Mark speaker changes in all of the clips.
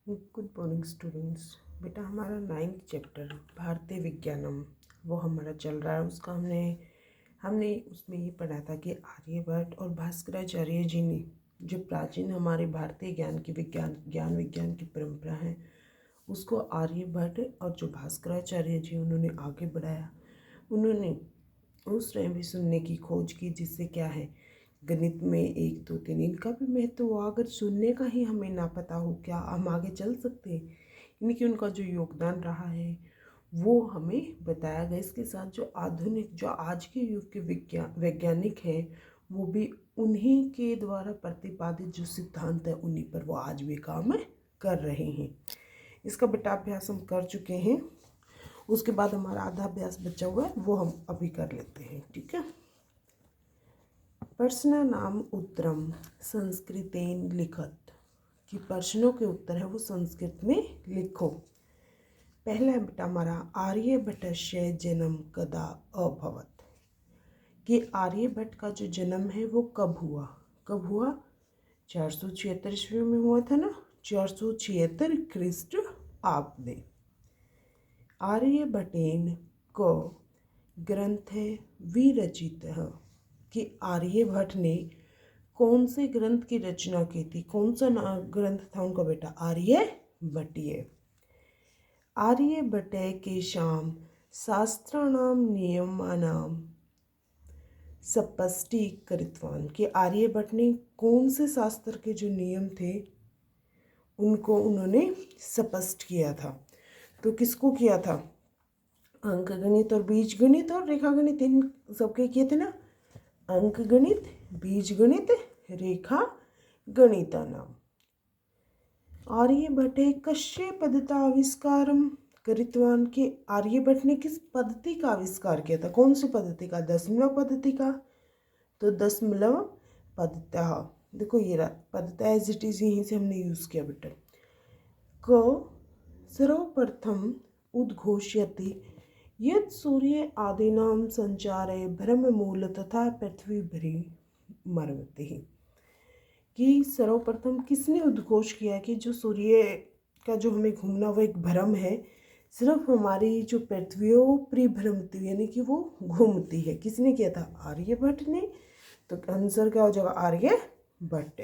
Speaker 1: Good morning students. बेटा हमारा 9th chapter भारतीय विज्ञानम वो हमारा चल रहा है। उसका हमने उसमें ये पढ़ा था कि आर्यभट्ट और भास्कराचार्य जी ने जो प्राचीन हमारे भारतीय ज्ञान विज्ञान की परंपरा है उसको आर्यभट्ट और जो भास्कराचार्य जी उन्होंने आगे बढ़ाया। उन्होंने उस टाइम भी शून्य की खोज की, जिससे क्या है गणित में 1 2 3 इनका भी महत्व हुआ। अगर शून्य का ही हमें ना पता हो क्या हम आगे चल सकते हैं? यानी कि उनका जो योगदान रहा है वो हमें बताया गया। इसके साथ जो आज के युग के वैज्ञानिक हैं वो भी उन्हीं के द्वारा प्रतिपादित जो सिद्धांत है उन्हीं पर वो आज भी काम कर रहे हैं। इसका बेटा अभ्यास हम कर चुके हैं। उसके बाद हमारा आधा अभ्यास बचा हुआ है वो हम अभी कर लेते हैं, ठीक है। प्रश्नानाम उत्तरम संस्कृतेन लिखत, कि प्रश्नों के उत्तर है वो संस्कृत में लिखो। पहला है बेटा हमारा आर्यभट्टस्य जन्म कदा अभवत, कि आर्यभट्ट का जो जन्म है वो कब हुआ। 476 ईस्वी में हुआ था ना, 476 ख्रीष्ट आपने। आर्यभट्टेन को ग्रंथे विरचित, कि आर्यभट्ट ने कौन से ग्रंथ की रचना की थी। कौन सा ग्रंथ था उनका बेटा? आर्यभट्टीय। आर्यभट्टे के शाम शास्त्राणाम नियमानाम स्पष्टीकृतवान, कि आर्यभट्ट ने कौन से शास्त्र के जो नियम थे उनको उन्होंने स्पष्ट किया था। तो किसको किया था? अंक गणित और बीज गणित और रेखा गणित, इन सबके किए थे ना। अंक गणित, बीज गणित, रेखा गणितानाम। आर्यभट्टे कस्य पद्धता आविष्कारम कृतवान, के आर्यभट्ट ने किस पद्धति का आविष्कार किया था? कौन सी पद्धति का? दशमलव पद्धति का। तो दशमलव पद्धता, देखो ये रहा पद्धता एज इट इज, यहीं से हमने यूज किया बेटा। क सर्वप्रथम उद्घोषयति यद सूर्य आदीनाम संचारे ब्रह्ममूल तथा पृथ्वी भ्रमति, कि सर्वप्रथम किसने उद्घोष किया कि जो सूर्य का जो हमें घूमना वो एक भ्रम है, सिर्फ हमारी जो पृथ्वी है वो परिभ्रमती, यानी कि वो घूमती है। किसने किया था? आर्यभट्ट ने। तो आंसर क्या हो जाएगा? आर्यभट्ट।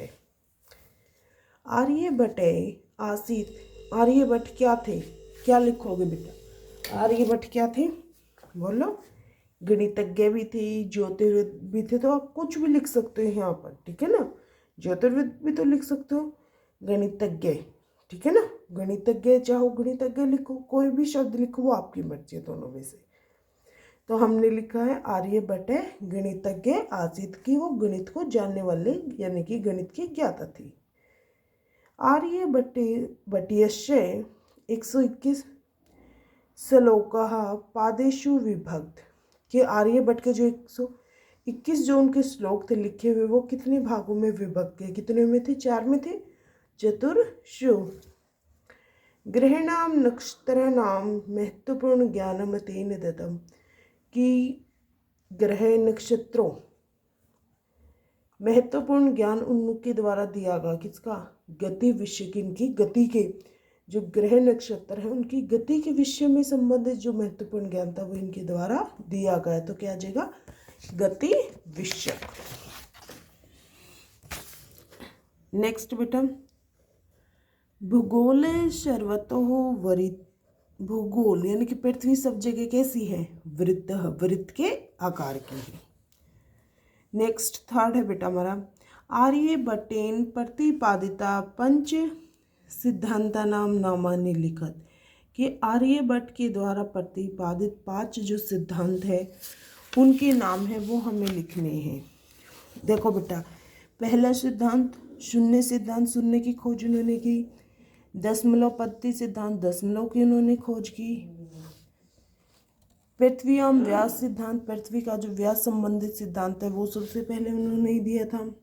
Speaker 1: आर्यभट्ट आसित, आर्यभट्ट क्या थे? क्या लिखोगे बेटा? आर्यभट्ट क्या थे? बोलो। गणितज्ञ भी थे, ज्योतिर्विद भी थे। तो आप कुछ भी लिख सकते हो यहाँ पर, ठीक है ना। ज्योतिर्विद भी तो लिख सकते हो, गणितज्ञ, ठीक है ना। गणितज्ञ चाहो गणितज्ञ लिखो, कोई भी शब्द लिखो, वो आपकी मर्जी है दोनों में से। तो हमने लिखा है आर्यभट्ट गणितज्ञ आसित, की वो गणित को जानने वाले यानी कि गणित की ज्ञाता थी। आर्यभट्टस्य 121 श्लोकः पादेषु विभक्त, कि आर्यभट्ट के जो 121 जो उनके श्लोक थे लिखे हुए वो कितने भागों में विभक्त थे? कितने में थे? 4 में थे। चतुर्षु। ग्रहाणाम नक्षत्राणाम महत्वपूर्ण ज्ञानम तेन दत्तम, कि ग्रह नक्षत्रों महत्वपूर्ण ज्ञान उनके द्वारा दिया गया। किसका? गति विषय की, इनकी गति के जो ग्रह नक्षत्र है उनकी गति के विषय में संबंधित जो महत्वपूर्ण ज्ञान था वो इनके द्वारा दिया गया। तो क्या आ जाएगा? गति विषय। नेक्स्ट बेटा, भूगोल सर्वतो वृत्त, भूगोल यानी कि पृथ्वी सब जगह कैसी है? वृत्त, वृत्त के आकार की है। नेक्स्ट थर्ड है बेटा हमारा आर्यभट्टेन प्रतिपादिता पंच सिद्धांतानाम नामानि लिखत, कि आर्यभट्ट के द्वारा प्रतिपादित 5 जो सिद्धांत है उनके नाम है वो हमें लिखने हैं। देखो बेटा, पहला सिद्धांत शून्य सिद्धांत, शून्य की खोज उन्होंने की। दशमलव पद्धति सिद्धांत, दशमलव की उन्होंने खोज की। पृथ्व्याम व्यास सिद्धांत, पृथ्वी का जो व्यास संबंधित सिद्धांत है वो सबसे पहले उन्होंने ही दिया था।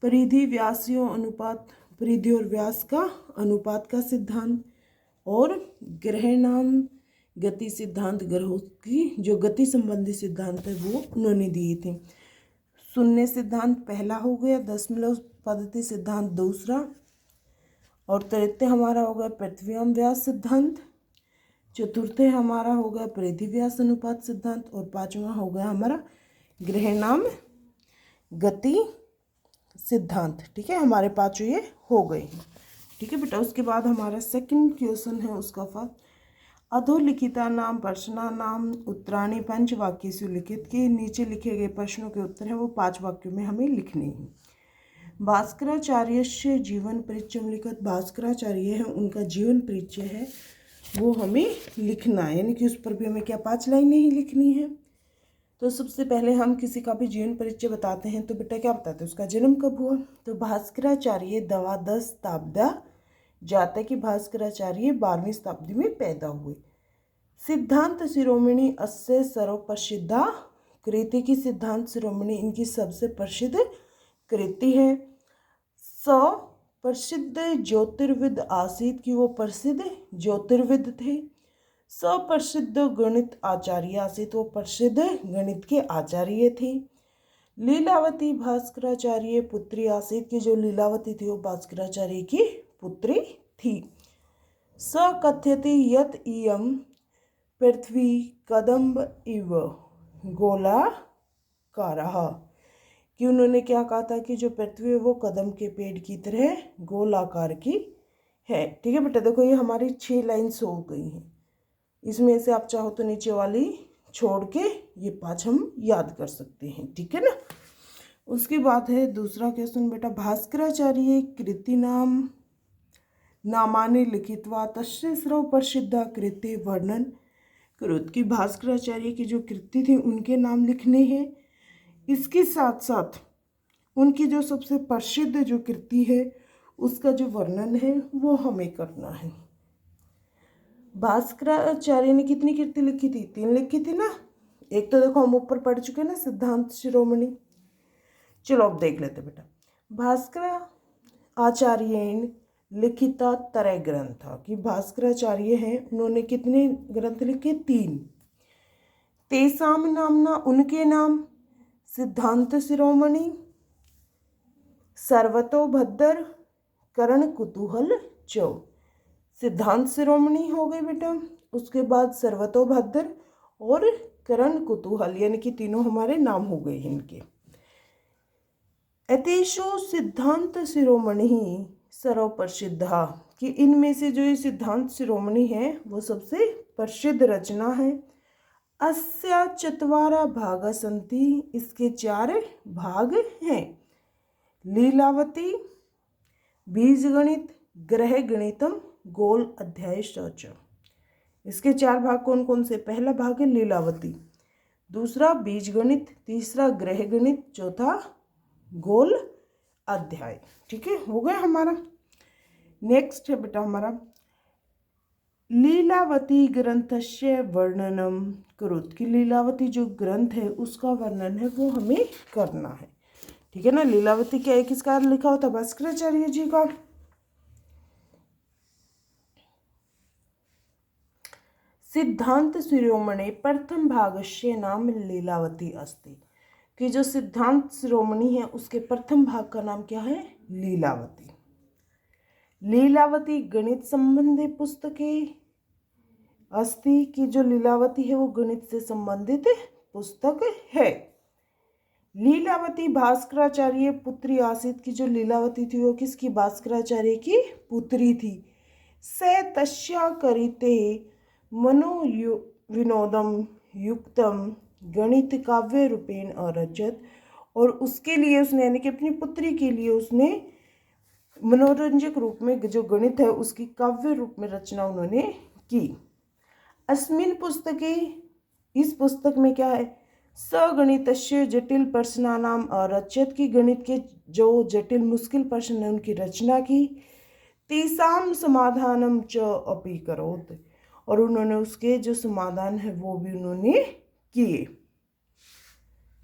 Speaker 1: परिधि व्यासियों अनुपात, परिधि और व्यास का अनुपात का सिद्धांत। और ग्रहणाम गति सिद्धांत, ग्रहों की जो गति संबंधी सिद्धांत है वो उन्होंने दिए थे। शून्य सिद्धांत पहला हो गया, दशमलव पद्धति सिद्धांत दूसरा, और तृतीय हमारा हो गया पृथ्व्याम व्यास सिद्धांत, चतुर्थ हमारा हो गया परिधि व्यास अनुपात सिद्धांत, और पांचवा हो गया हमारा ग्रहणाम गति सिद्धांत। ठीक है, हमारे पांचों ये हो गए हैं। ठीक है बेटा, उसके बाद हमारा सेकंड क्वेश्चन है उसका फर्स्ट, अधोलिखिता नाम प्रश्ना नाम उत्तराणी पंच वाक्य से लिखित के नीचे लिखे गए प्रश्नों के उत्तर हैं वो 5 वाक्यों में हमें लिखने हैं। भास्कराचार्य से जीवन परिचय लिखित, भास्कराचार्य है उनका जीवन परिचय है वो हमें लिखना है, यानी कि उस पर भी हमें क्या 5 लाइनें ही लिखनी है। तो सबसे पहले हम किसी का भी जीवन परिचय बताते हैं तो बेटा क्या बताते हैं उसका जन्म कब हुआ। तो भास्कराचार्य द्वादश शताब्दा जाता कि भास्कराचार्य 12वीं शताब्दी में पैदा हुए। सिद्धांत शिरोमणि अस्य सर्वप्रसिद्धा कृति की, सिद्धांत शिरोमणि इनकी सबसे प्रसिद्ध कृति है। प्रसिद्ध ज्योतिर्विद आसीत की, वो प्रसिद्ध ज्योतिर्विद थे। प्रसिद्ध गणित आचार्य आसीत, वो प्रसिद्ध गणित के आचार्य थे। लीलावती भास्कराचार्य पुत्री आसीत की, जो लीलावती थी वो भास्कराचार्य की पुत्री थी। कथ्यते यत् इयं पृथ्वी कदम्ब इव गोलाकारः, कि उन्होंने क्या कहा था कि जो पृथ्वी है वो कदम के पेड़ की तरह गोलाकार की है। ठीक है बेटा, देखो ये हमारी 6 लाइन्स हो गई हैं, इसमें से आप चाहो तो नीचे वाली छोड़ के ये 5 हम याद कर सकते हैं। ठीक है ना। उसके बाद है दूसरा क्वेश्चन बेटा, भास्कराचार्य कृति नामानि लिखित्वा तस्य सर्व प्रसिद्धा कृति वर्णन करोत, कि भास्कराचार्य की जो कृति थी उनके नाम लिखने हैं, इसके साथ साथ उनकी जो सबसे प्रसिद्ध जो कृति है उसका जो वर्णन है वो हमें करना है। भास्कराचार्य ने कितनी कृति लिखी थी? 3 लिखी थी ना। एक तो देखो हम ऊपर पढ़ चुके ना, सिद्धांत शिरोमणि। चलो अब देख लेते बेटा। भास्कराचार्येन लिखिता त्रय ग्रंथ, कि भास्कराचार्य हैं उन्होंने कितने ग्रंथ लिखे? 3। तेसाम नामना, उनके नाम सिद्धांत शिरोमणि, सर्वतोभद्र, करण कुतूहल चौ। सिद्धांत शिरोमणि हो गए बेटा, उसके बाद सर्वतोभद्र और करण कुतूहल, यानी कि तीनों हमारे नाम हो गए इनके। एतेषु सिद्धांत शिरोमणि सर्वप्रसिद्धा, कि इनमें से जो ये सिद्धांत शिरोमणि है वो सबसे प्रसिद्ध रचना है। अस्या चत्वारा भागा सन्ति, इसके 4 भाग हैं। लीलावती, बीजगणित, ग्रह गणितम, गोल अध्याय शौच। इसके 4 भाग कौन कौन से? पहला भाग है लीलावती, दूसरा बीजगणित, तीसरा ग्रह गणित, चौथा गोल अध्याय। ठीक है, हो गया हमारा। नेक्स्ट है बेटा हमारा लीलावती ग्रंथस्य वर्णनम करोत, कि लीलावती जो ग्रंथ है उसका वर्णन है वो हमें करना है। ठीक है ना। लीलावती क्या एक इसका लिखा होता भास्कराचार्य जी का। सिद्धांत शिरोमणि प्रथम भागस्य नाम लीलावती अस्ति, कि जो सिद्धांत शिरोमणि है उसके प्रथम भाग का नाम क्या है? लीलावती। लीलावती गणित संबंधी पुस्तकें अस्ति, की जो लीलावती है वो गणित से संबंधित पुस्तक है। लीलावती भास्कराचार्य पुत्री आसीत, की जो लीलावती थी वो किसकी? भास्कराचार्य की पुत्री थी। से तस्या करिते मनो विनोदम युक्तम गणित काव्य रूपेण अरचत, और उसके लिए उसने यानी कि अपनी पुत्री के लिए उसने मनोरंजक रूप में जो गणित है उसकी काव्य रूप में रचना उन्होंने की। अस्मिन पुस्तके, इस पुस्तक में क्या है? सगणितस्य जटिल प्रश्नानाम अरचत, की गणित के जो जटिल मुश्किल प्रश्न है उनकी रचना की। तेसाम समाधानम च अपि करोत, और उन्होंने उसके जो समाधान है वो भी उन्होंने किए।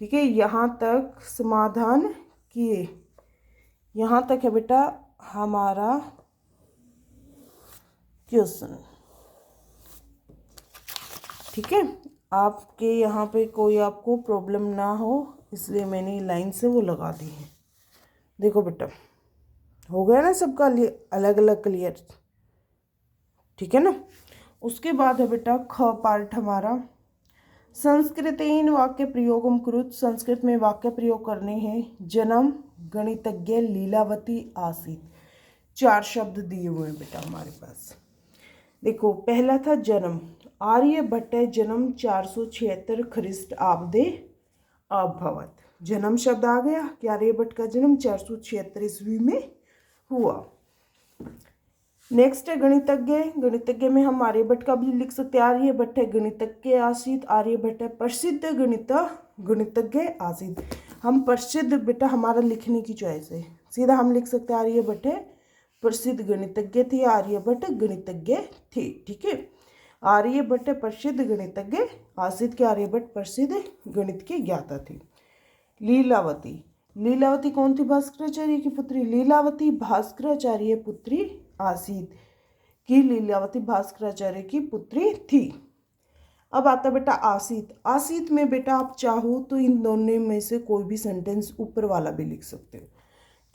Speaker 1: ठीक है, यहाँ तक समाधान किए। यहाँ तक है बेटा हमारा क्वेश्चन। ठीक है, आपके यहाँ पे कोई आपको प्रॉब्लम ना हो इसलिए मैंने लाइन से वो लगा दी है। देखो बेटा हो गया ना सबका अलग अलग क्लियर, ठीक है ना। उसके बाद है बेटा ख पार्ट हमारा, संस्कृतेन वाक्य प्रयोगम कुरुत, संस्कृत में वाक्य प्रयोग करने हैं। जन्म गणितज्ञ लीलावती आसीत, 4 शब्द दिए हुए हैं बेटा हमारे पास। देखो पहला था जन्म, आर्यभट्ट जन्म 476 ख्रीष्ट आब्दे अभवत। जन्म शब्द आ गया कि आर्यभट्ट का जन्म 476 ईस्वी में हुआ। नेक्स्ट है गणितज्ञ, गणितज्ञ में हम आर्यभट्ट का भी लिख सकते हैं, आर्यभट्ट गणितज्ञ आसीत, आर्यभट्ट प्रसिद्ध गणितज्ञ आसीत। हम प्रसिद्ध बेटा हमारा लिखने की चॉइस है, सीधा हम लिख सकते हैं आर्यभट्ट प्रसिद्ध गणितज्ञ थे, आर्यभट्ट गणितज्ञ थे, ठीक है। आर्यभट्ट प्रसिद्ध गणितज्ञ आसीत के आर्यभट्ट प्रसिद्ध गणित के ज्ञाता थे। लीलावती, लीलावती कौन थी? भास्कराचार्य की पुत्री। लीलावती भास्कराचार्य पुत्री आसीत की लीलावती भास्कराचार्य की पुत्री थी। अब आता बेटा आसीत, आसीत में बेटा आप चाहो तो इन दोनों में से कोई भी सेंटेंस ऊपर वाला भी लिख सकते हो,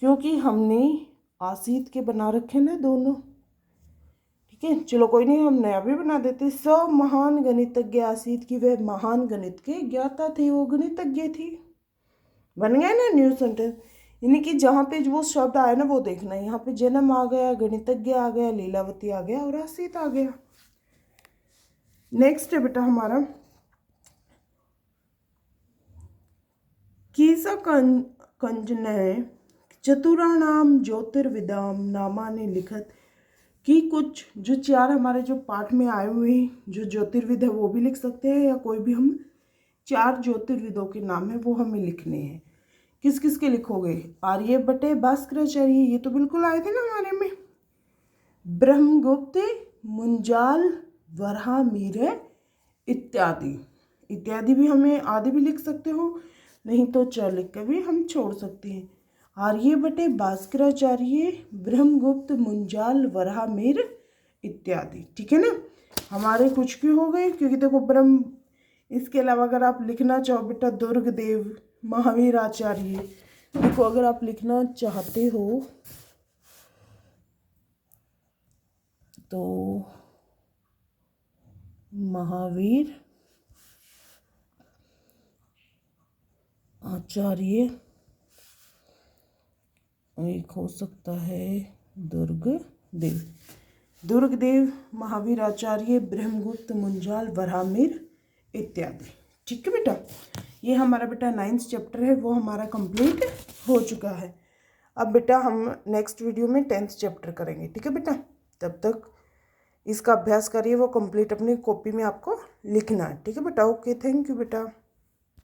Speaker 1: क्योंकि हमने आसीत के बना रखे ना दोनों, ठीक है। चलो कोई नहीं, हम नया भी बना देते। स महान गणितज्ञ आसीत की वह महान गणित के ज्ञाता थे, वो गणितज्ञ थी। बन गया ना न्यू सेंटेंस, यानी कि जहाँ पे वो शब्द आया ना वो देखना है। यहाँ पे जन्म आ गया, गणितज्ञ आ गया, लीलावती आ गया और आसीत आ गया। नेक्स्ट है बेटा हमारा कीसा कंजन चतुराणाम ज्योतिर्विदाम नामानि लिखत, कि कुछ जो 4 हमारे जो पाठ में आए हुए हैं जो ज्योतिर्विद है वो भी लिख सकते हैं, या कोई भी हम 4 ज्योतिर्विदों के नाम है वो हमें लिखने हैं। किस किस के लिखोगे? आर्यभट्ट, भास्कराचार्य, ये तो बिल्कुल आए थे ना हमारे में। ब्रह्मगुप्त, मुंजाल, वराहमिहिर इत्यादि, इत्यादि भी हमें आदि भी लिख सकते हो, नहीं तो च लिख कर भी हम छोड़ सकते हैं। आर्यभट्ट, भास्कराचार्य, ब्रह्मगुप्त, मुंजाल, वराहमिहिर इत्यादि, ठीक है ना। हमारे कुछ भी हो गए, क्योंकि देखो ब्रह्म, इसके अलावा अगर आप लिखना चाहो बेटा दुर्गदेव, महावीर आचार्य, देखो अगर आप लिखना चाहते हो तो महावीर आचार्य, एक हो सकता है दुर्गदेव, दुर्गदेव, महावीर आचार्य, ब्रह्मगुप्त, मुंजाल, वराहमिहिर इत्यादि, ठीक है बेटा। ये हमारा बेटा 9th चैप्टर है वो हमारा कंप्लीट हो चुका है। अब बेटा हम नेक्स्ट वीडियो में 10th चैप्टर करेंगे, ठीक है बेटा। तब तक इसका अभ्यास करिए, वो कंप्लीट अपनी कॉपी में आपको लिखना है, ठीक है बेटा। ओके, थैंक यू बेटा।